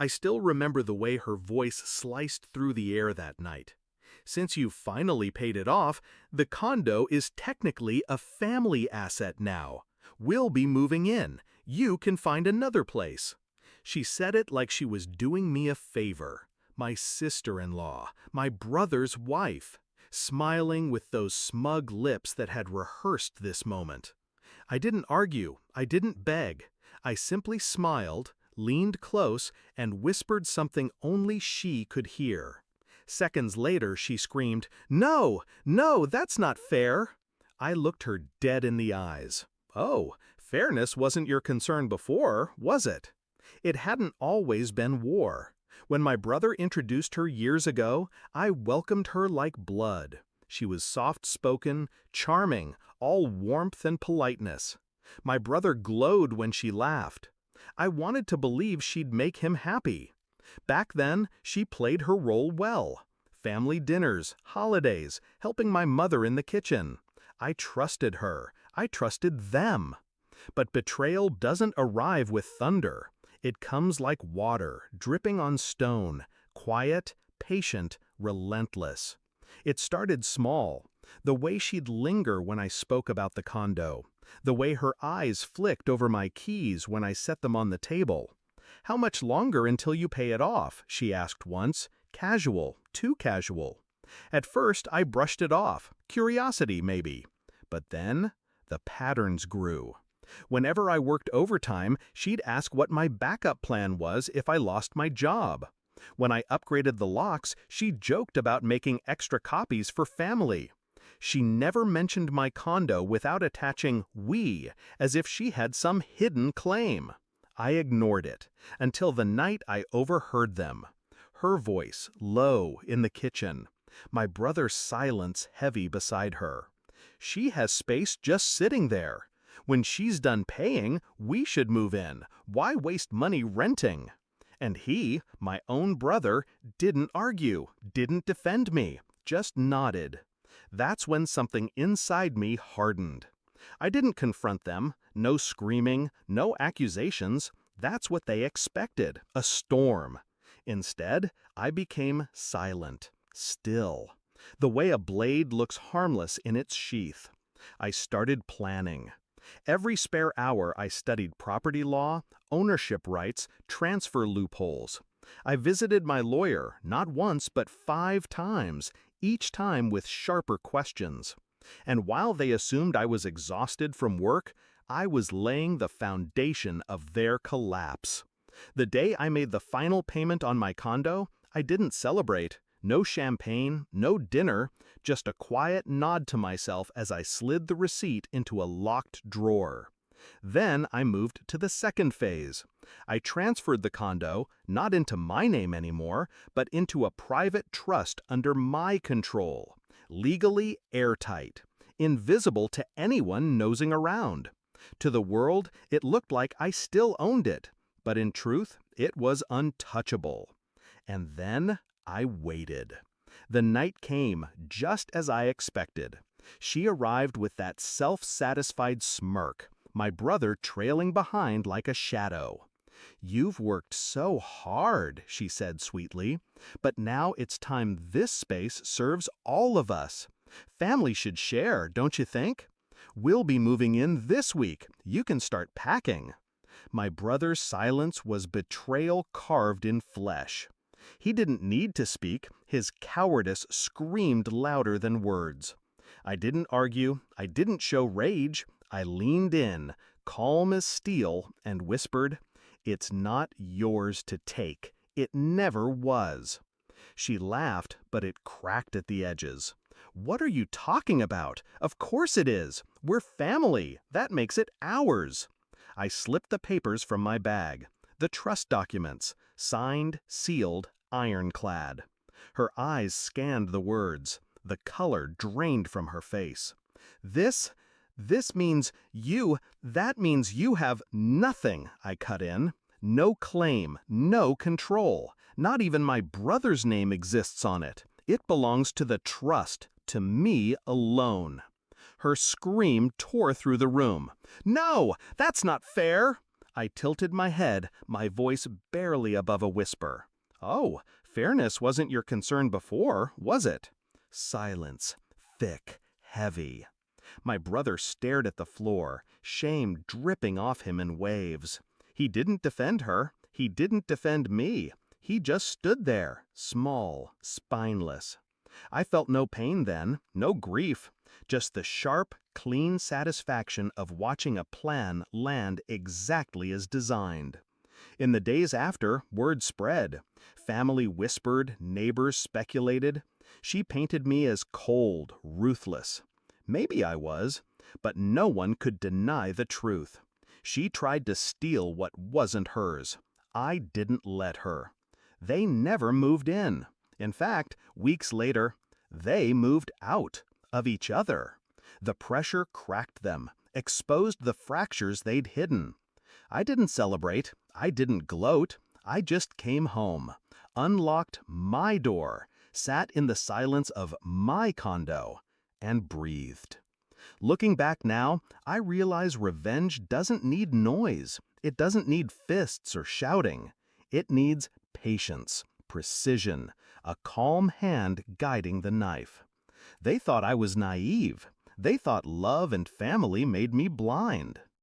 I still remember the way her voice sliced through the air that night. Since you finally paid it off, the condo is technically a family asset now. We'll be moving in. You can find another place. She said it like she was doing me a favor. My sister-in-law, my brother's wife, smiling with those smug lips that had rehearsed this moment. I didn't argue, I didn't beg. I simply smiled, leaned close, and whispered something only she could hear. Seconds later, she screamed, "No, no, that's not fair!" I looked her dead in the eyes. Oh, fairness wasn't your concern before, was it? It hadn't always been war. When my brother introduced her years ago, I welcomed her like blood. She was soft-spoken, charming, all warmth and politeness. My brother glowed when she laughed. I wanted to believe she'd make him happy. Back then, she played her role well. Family dinners, holidays, helping my mother in the kitchen. I trusted her. I trusted them. But betrayal doesn't arrive with thunder. It comes like water, dripping on stone, quiet, patient, relentless. It started small. The way she'd linger when I spoke about the condo. The way her eyes flicked over my keys when I set them on the table. "How much longer until you pay it off?" she asked once. Casual, too casual. At first, I brushed it off. Curiosity, maybe. But then, the patterns grew. Whenever I worked overtime, she'd ask what my backup plan was if I lost my job. When I upgraded the locks, she joked about making extra copies for family. She never mentioned my condo without attaching "we," as if she had some hidden claim. I ignored it, until the night I overheard them. Her voice, low, in the kitchen. My brother's silence heavy beside her. "She has space just sitting there. When she's done paying, we should move in. Why waste money renting?" And he, my own brother, didn't argue, didn't defend me, just nodded. That's when something inside me hardened. I didn't confront them, no screaming, no accusations. That's what they expected, a storm. Instead, I became silent, still, the way a blade looks harmless in its sheath. I started planning. Every spare hour I studied property law, ownership rights, transfer loopholes. I visited my lawyer, not once but 5 times, each time with sharper questions. And while they assumed I was exhausted from work, I was laying the foundation of their collapse. The day I made the final payment on my condo, I didn't celebrate. No champagne, no dinner, just a quiet nod to myself as I slid the receipt into a locked drawer. Then I moved to the second phase. I transferred the condo, not into my name anymore, but into a private trust under my control. Legally airtight. Invisible to anyone nosing around. To the world, it looked like I still owned it, but in truth, it was untouchable. And then I waited. The night came just as I expected. She arrived with that self-satisfied smirk, my brother trailing behind like a shadow. "You've worked so hard," she said sweetly, "but now it's time this space serves all of us. Family should share, don't you think? We'll be moving in this week. You can start packing." My brother's silence was betrayal carved in flesh. He didn't need to speak. His cowardice screamed louder than words. I didn't argue. I didn't show rage. I leaned in, calm as steel, and whispered, "It's not yours to take. It never was." She laughed, but it cracked at the edges. "What are you talking about? Of course it is. We're family. That makes it ours." I slipped the papers from my bag. The trust documents, signed, sealed, ironclad. Her eyes scanned the words. The color drained from her face. This means that means you have nothing," I cut in. "No claim, no control. Not even my brother's name exists on it. It belongs to the trust, to me alone." Her scream tore through the room. "No, that's not fair!" I tilted my head, my voice barely above a whisper. "Oh, fairness wasn't your concern before, was it?" Silence, thick, heavy. My brother stared at the floor, shame dripping off him in waves. He didn't defend her. He didn't defend me. He just stood there, small, spineless. I felt no pain then, no grief, just the sharp, clean satisfaction of watching a plan land exactly as designed. In the days after, word spread. Family whispered, neighbors speculated. She painted me as cold, ruthless. Maybe I was, but no one could deny the truth. She tried to steal what wasn't hers. I didn't let her. They never moved in. In fact, weeks later, they moved out of each other. The pressure cracked them, exposed the fractures they'd hidden. I didn't celebrate. I didn't gloat. I just came home, unlocked my door, sat in the silence of my condo, and breathed. Looking back now, I realize revenge doesn't need noise. It doesn't need fists or shouting. It needs patience, precision, a calm hand guiding the knife. They thought I was naive. They thought love and family made me blind.